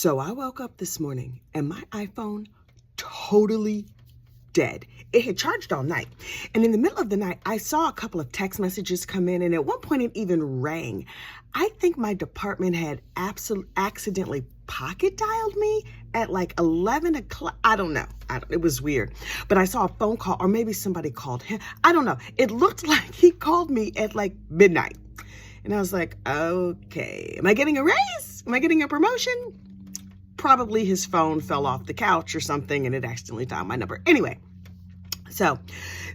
So I woke up this morning and my iPhone totally dead. It had charged all night. And in the middle of the night, I saw a couple of text messages come in, and at one point it even rang. I think my department had accidentally pocket dialed me at like 11 o'clock. I don't know. It was weird. But I saw a phone call, or maybe somebody called him. I don't know. It looked like he called me at like midnight. And I was like, okay, am I getting a raise? Am I getting a promotion? Probably his phone fell off the couch or something and it accidentally dialed my number. Anyway, so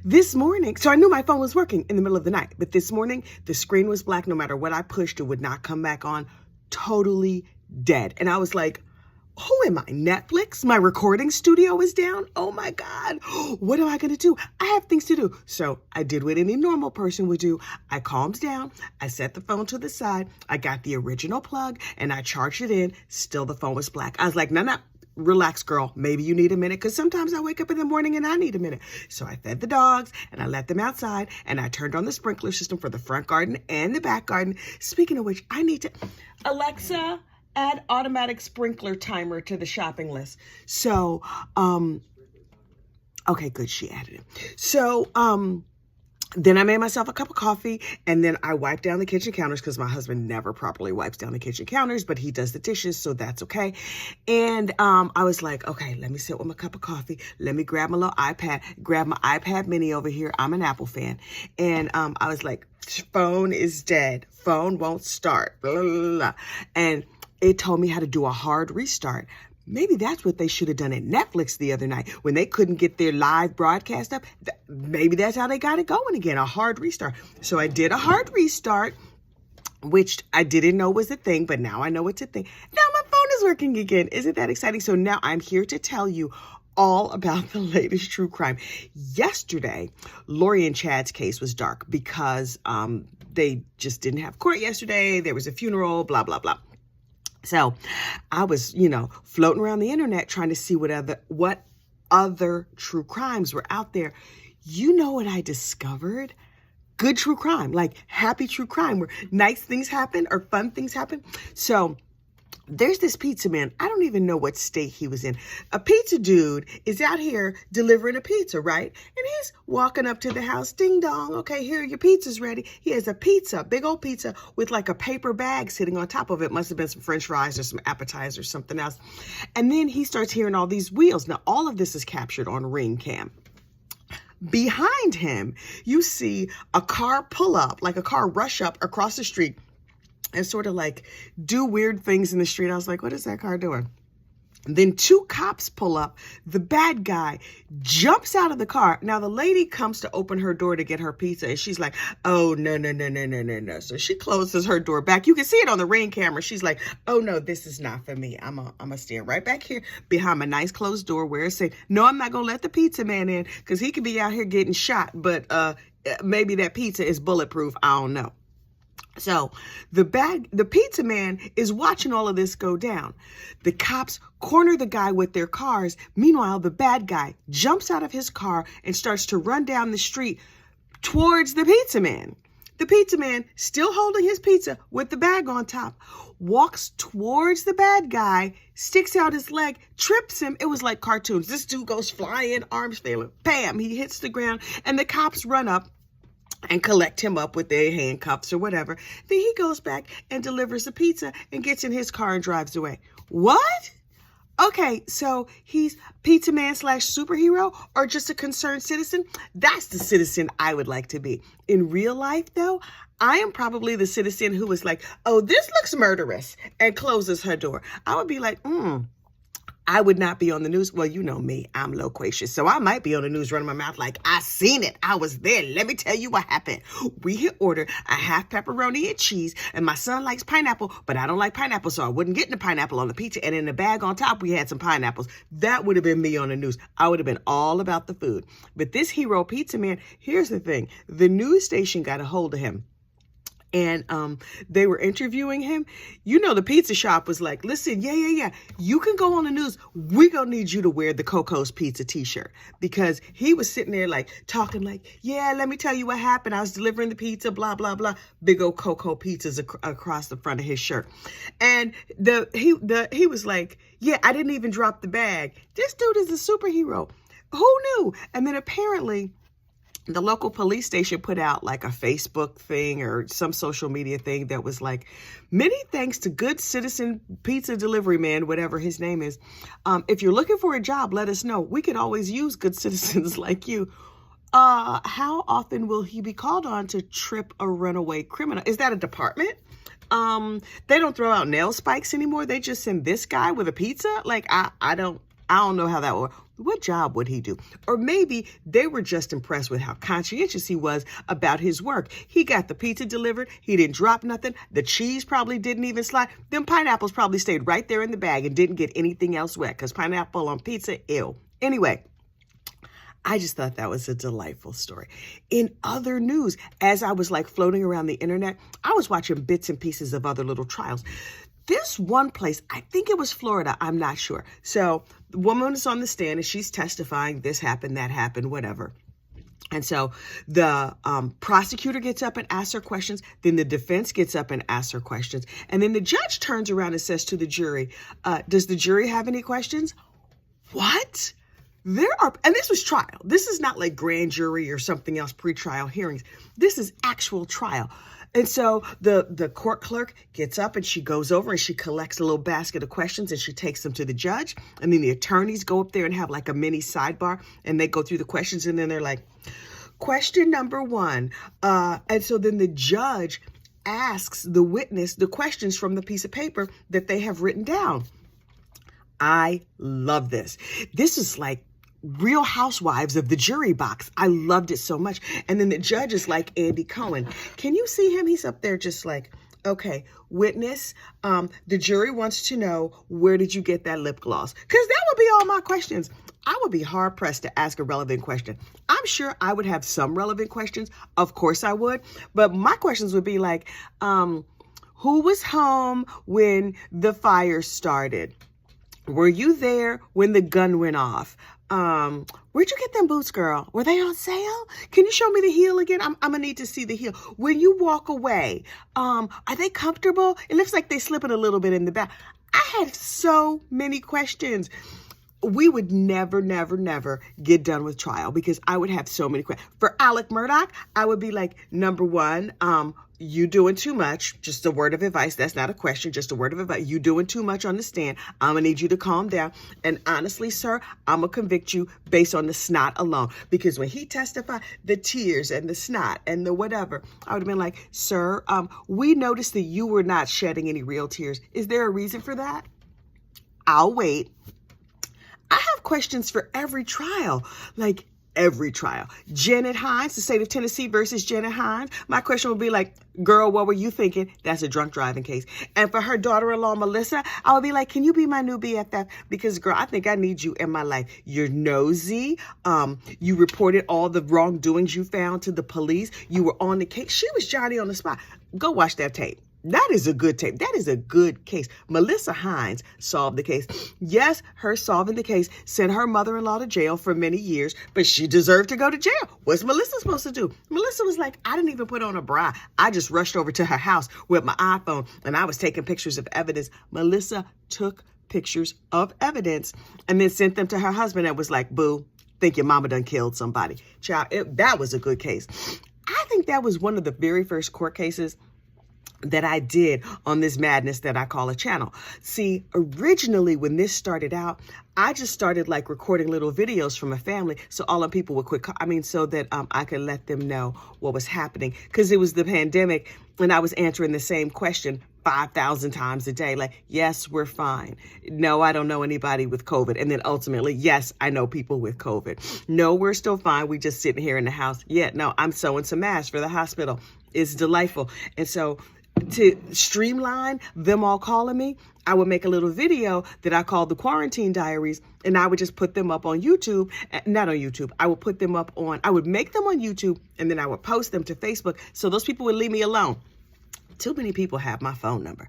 this morning, so I knew my phone was working in the middle of the night, but this morning the screen was black. No matter what I pushed, it would not come back on. Totally dead. And I was like, who am I? Netflix? My recording studio is down? Oh my God. What am I going to do? I have things to do. So I did what any normal person would do. I calmed down. I set the phone to the side. I got the original plug and I charged it in. Still the phone was black. I was like, no, relax, girl. Maybe you need a minute, because sometimes I wake up in the morning and I need a minute. So I fed the dogs and I let them outside and I turned on the sprinkler system for the front garden and the back garden. Speaking of which, I need to, Alexa, add automatic sprinkler timer to the shopping list. So, okay, good. She added it. So, then I made myself a cup of coffee and then I wiped down the kitchen counters, because my husband never properly wipes down the kitchen counters, but he does the dishes, so that's okay. And I was like, okay, let me sit with my cup of coffee. Let me grab my little iPad, grab my iPad mini over here. I'm an Apple fan. And I was like, phone is dead. Phone won't start. Blah, blah, blah. And it told me how to do a hard restart. Maybe that's what they should have done at Netflix the other night when they couldn't get their live broadcast up. Maybe that's how they got it going again, a hard restart. So I did a hard restart, which I didn't know was a thing, but now I know it's a thing. Now my phone is working again. Isn't that exciting? So now I'm here to tell you all about the latest true crime. Yesterday, Lori and Chad's case was dark because they just didn't have court yesterday. There was a funeral, blah, blah, blah. So I was, floating around the internet trying to see what other true crimes were out there. You know what I discovered? Good true crime, like happy true crime, where nice things happen or fun things happen. So there's this pizza man. I don't even know what state he was in. A pizza dude is out here delivering a pizza, right? And he's walking up to the house. Ding dong. Okay, here, your pizza's ready. He has a pizza, big old pizza with like a paper bag sitting on top of it. Must have been some French fries or some appetizers or something else. And then he starts hearing all these wheels. Now, all of this is captured on Ring Cam. Behind him, you see a car pull up, like a car rush up across the street and sort of like do weird things in the street. I was like, what is that car doing? And then two cops pull up. The bad guy jumps out of the car. Now the lady comes to open her door to get her pizza, and she's like, oh, no. So she closes her door back. You can see it on the Ring camera. She's like, oh no, this is not for me. I'm gonna stand right back here behind my nice closed door where it's saying, no, I'm not gonna let the pizza man in, because he could be out here getting shot, but maybe that pizza is bulletproof. I don't know. So the pizza man is watching all of this go down. The cops corner the guy with their cars. Meanwhile, the bad guy jumps out of his car and starts to run down the street towards the pizza man. The pizza man, still holding his pizza with the bag on top, walks towards the bad guy, sticks out his leg, trips him. It was like cartoons. This dude goes flying, arms flailing. Bam, he hits the ground, and the cops run up and collect him up with their handcuffs or whatever. Then he goes back and delivers the pizza and gets in his car and drives away. What? Okay, so he's pizza man / superhero, or just a concerned citizen? That's the citizen I would like to be. In real life, though, I am probably the citizen who was like, oh, this looks murderous, and closes her door. I would be like, I would not be on the news. Well, you know me, I'm loquacious. So I might be on the news running my mouth like, I seen it. I was there. Let me tell you what happened. We had ordered a half pepperoni and cheese, and my son likes pineapple, but I don't like pineapple, so I wouldn't get the pineapple on the pizza. And in the bag on top, we had some pineapples. That would have been me on the news. I would have been all about the food. But this hero pizza man, here's the thing. The news station got a hold of him. And they were interviewing him. You know, the pizza shop was like, listen, yeah. You can go on the news. We gonna need you to wear the Coco's Pizza t-shirt. Because he was sitting there like talking like, yeah, let me tell you what happened. I was delivering the pizza, blah, blah, blah. Big old Coco pizzas across the front of his shirt. And he was like, yeah, I didn't even drop the bag. This dude is a superhero. Who knew? And then apparently the local police station put out like a Facebook thing or some social media thing that was like, many thanks to good citizen pizza delivery man, whatever his name is. If you're looking for a job, let us know. We could always use good citizens like you. How often will he be called on to trip a runaway criminal? Is that a department? They don't throw out nail spikes anymore. They just send this guy with a pizza. Like, I don't know how that would work. What job would he do? Or maybe they were just impressed with how conscientious he was about his work. He got the pizza delivered. He didn't drop nothing. The cheese probably didn't even slide. Them pineapples probably stayed right there in the bag and didn't get anything else wet because pineapple on pizza, ew. Anyway, I just thought that was a delightful story. In other news, as I was like floating around the internet, I was watching bits and pieces of other little trials. This one place, I think it was Florida, I'm not sure. So the woman is on the stand and she's testifying, this happened, that happened, whatever. And so the prosecutor gets up and asks her questions. Then the defense gets up and asks her questions. And then the judge turns around and says to the jury, does the jury have any questions? What? And this was trial. This is not like grand jury or something else, pretrial hearings. This is actual trial. And so the court clerk gets up and she goes over and she collects a little basket of questions and she takes them to the judge. And then the attorneys go up there and have like a mini sidebar and they go through the questions and then they're like, question number 1. And so then the judge asks the witness the questions from the piece of paper that they have written down. I love this. This is like Real Housewives of the jury box. I loved it so much. And then the judge is like Andy Cohen. Can you see him? He's up there just like, okay, witness, the jury wants to know, where did you get that lip gloss? Because that would be all my questions. I would be hard pressed to ask a relevant question. I'm sure I would have some relevant questions. Of course I would. But my questions would be like, who was home when the fire started? Were you there when the gun went off? Where'd you get them boots, girl? Were they on sale? Can you show me the heel again? I'm gonna need to see the heel. When you walk away, are they comfortable? It looks like they slipping a little bit in the back. I had so many questions. We would never get done with trial because I would have so many questions. For Alec Murdaugh, I would be like, number 1, you doing too much. Just a word of advice. That's not a question, just a word of advice. You doing too much on the stand. I'm going to need you to calm down. And honestly, sir, I'm going to convict you based on the snot alone. Because when he testified, the tears and the snot and the whatever, I would have been like, sir, we noticed that you were not shedding any real tears. Is there a reason for that? I'll wait. I have questions for every trial, like every trial. Janet Hinds, the state of Tennessee versus Janet Hinds. My question would be like, girl, what were you thinking? That's a drunk driving case. And for her daughter-in-law, Melissa, I would be like, can you be my new BFF? Because, girl, I think I need you in my life. You're nosy. You reported all the wrongdoings you found to the police. You were on the case. She was Johnny on the spot. Go watch that tape. That is a good tape. That is a good case. Melissa Hinds solved the case. Yes, her solving the case sent her mother-in-law to jail for many years, but she deserved to go to jail. What's Melissa supposed to do? Melissa was like, I didn't even put on a bra. I just rushed over to her house with my iPhone and I was taking pictures of evidence. Melissa took pictures of evidence and then sent them to her husband and was like, boo, think your mama done killed somebody. Child, that was a good case. I think that was one of the very first court cases that I did on this madness that I call a channel. See, originally when this started out, I just started like recording little videos from a family so all the people would quit. So that I could let them know what was happening because it was the pandemic and I was answering the same question 5,000 times a day. Like, yes, we're fine. No, I don't know anybody with COVID. And then ultimately, yes, I know people with COVID. No, we're still fine. We just sitting here in the house. Yeah, no, I'm sewing some masks for the hospital. It's delightful. And so to streamline them all calling me, I would make a little video that I called the Quarantine Diaries, and I would just put them up on YouTube. Not on YouTube. I would make them on YouTube, and then I would post them to Facebook so those people would leave me alone. Too many people have my phone number.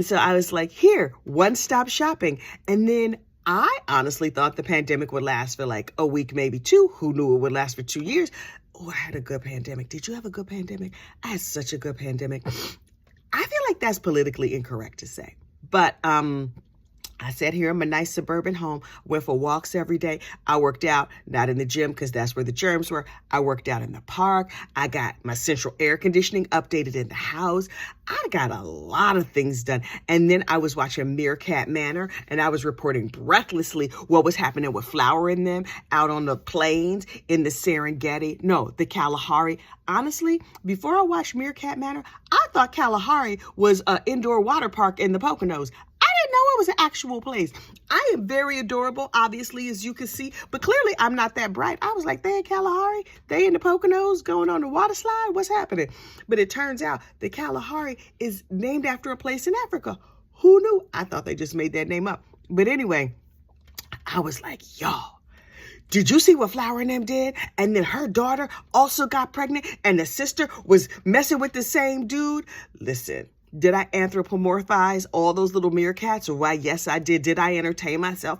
So I was like, here, one-stop shopping. And then I honestly thought the pandemic would last for like a week, maybe two. Who knew it would last for 2 years? Oh, I had a good pandemic. Did you have a good pandemic? I had such a good pandemic. I feel like that's politically incorrect to say. But I sat here in my nice suburban home, went for walks every day. I worked out, not in the gym because that's where the germs were. I worked out in the park. I got my central air conditioning updated in the house. I got a lot of things done. And then I was watching Meerkat Manor, and I was reporting breathlessly what was happening with Flower in them out on the plains in the Serengeti. No, the Kalahari. Honestly, before I watched Meerkat Manor, I thought Kalahari was an indoor water park in the Poconos. I didn't know it was an actual place. I am very adorable, obviously, as you can see, but clearly I'm not that bright. I was like, they in Kalahari? They in the Poconos going on the water slide? What's happening? But it turns out the Kalahari is named after a place in Africa. Who knew? I thought they just made that name up. But anyway, I was like, y'all, did you see what Flower and them did? And then her daughter also got pregnant and the sister was messing with the same dude. Listen. Did I anthropomorphize all those little meerkats? Why, yes, I did. Did I entertain myself?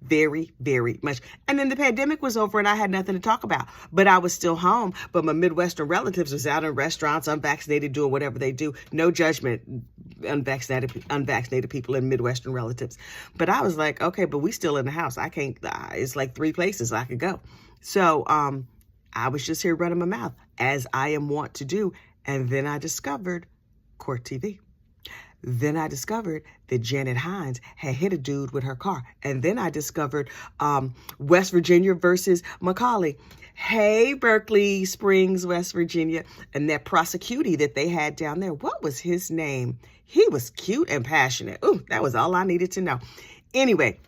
Very, very much. And then the pandemic was over and I had nothing to talk about. But I was still home. But my Midwestern relatives was out in restaurants, unvaccinated, doing whatever they do. No judgment, unvaccinated people and Midwestern relatives. But I was like, okay, but we still in the house. I can't, it's like 3 places I could go. So I was just here running my mouth, as I am wont to do. And then I discovered Court TV. Then I discovered that Janet Hinds had hit a dude with her car. And then I discovered West Virginia versus Macaulay. Hey, Berkeley Springs, West Virginia. And that prosecutee that they had down there, what was his name? He was cute and passionate. Ooh, that was all I needed to know. Anyway,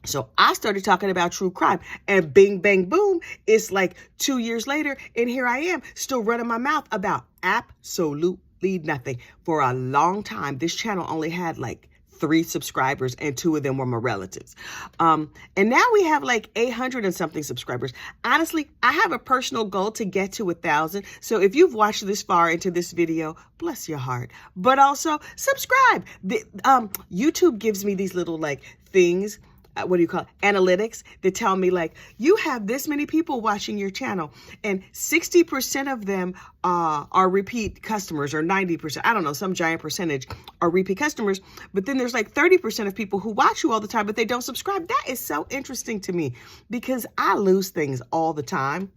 so I started talking about true crime, and bing, bang, boom, it's like 2 years later, and here I am still running my mouth about absolutely nothing. For a long time, this channel only had like 3 subscribers, and 2 of them were my relatives. And now we have like 800 and something subscribers. Honestly, I have a personal goal to get to 1,000. So if you've watched this far into this video, bless your heart. But also subscribe. YouTube gives me these little like things. What do you call it? Analytics that tell me like, you have this many people watching your channel and 60% of them are repeat customers, or 90%. I don't know, some giant percentage are repeat customers. But then there's like 30% of people who watch you all the time, but they don't subscribe. That is so interesting to me because I lose things all the time.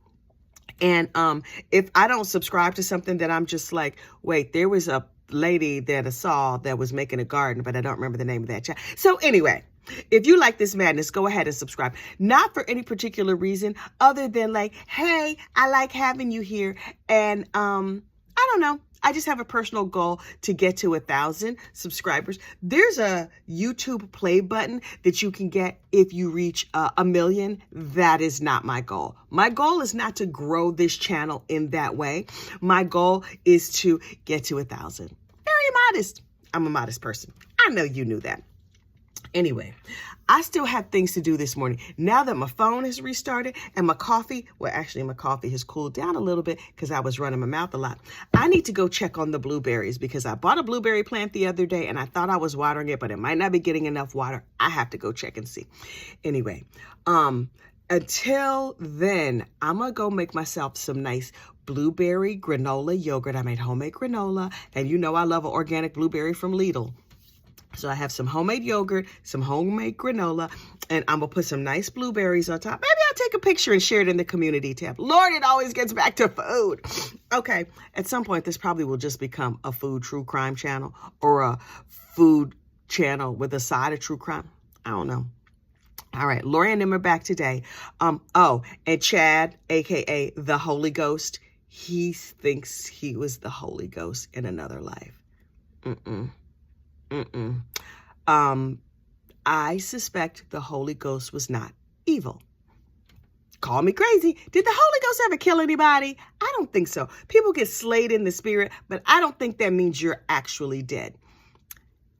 And if I don't subscribe to something that I'm just like, wait, there was a lady that I saw that was making a garden, but I don't remember the name of that channel. So anyway, if you like this madness, go ahead and subscribe. Not for any particular reason other than like, hey, I like having you here. And I don't know. I just have a personal goal to get to 1,000 subscribers. There's a YouTube play button that you can get if you reach 1 million. That is not my goal. My goal is not to grow this channel in that way. My goal is to get to 1,000. Very modest. I'm a modest person. I know you knew that. Anyway, I still have things to do this morning. Now that my phone has restarted and my coffee, well, actually my coffee has cooled down a little bit because I was running my mouth a lot. I need to go check on the blueberries because I bought a blueberry plant the other day and I thought I was watering it, but it might not be getting enough water. I have to go check and see. Anyway, until then, I'm going to go make myself some nice blueberry granola yogurt. I made homemade granola, and you know I love an organic blueberry from Lidl. So I have some homemade yogurt, some homemade granola, and I'm going to put some nice blueberries on top. Maybe I'll take a picture and share it in the community tab. Lord, it always gets back to food. Okay, at some point, this probably will just become a food true crime channel or a food channel with a side of true crime. I don't know. All right, Lori and them are back today. Oh, and Chad, a.k.a. the Holy Ghost, he thinks he was the Holy Ghost in another life. I suspect the Holy Ghost was not evil. Call me crazy. Did the Holy Ghost ever kill anybody? I don't think so. People get slayed in the spirit, but I don't think that means you're actually dead.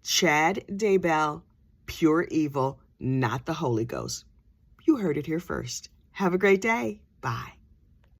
Chad Daybell, pure evil, not the Holy Ghost. You heard it here first. Have a great day. Bye.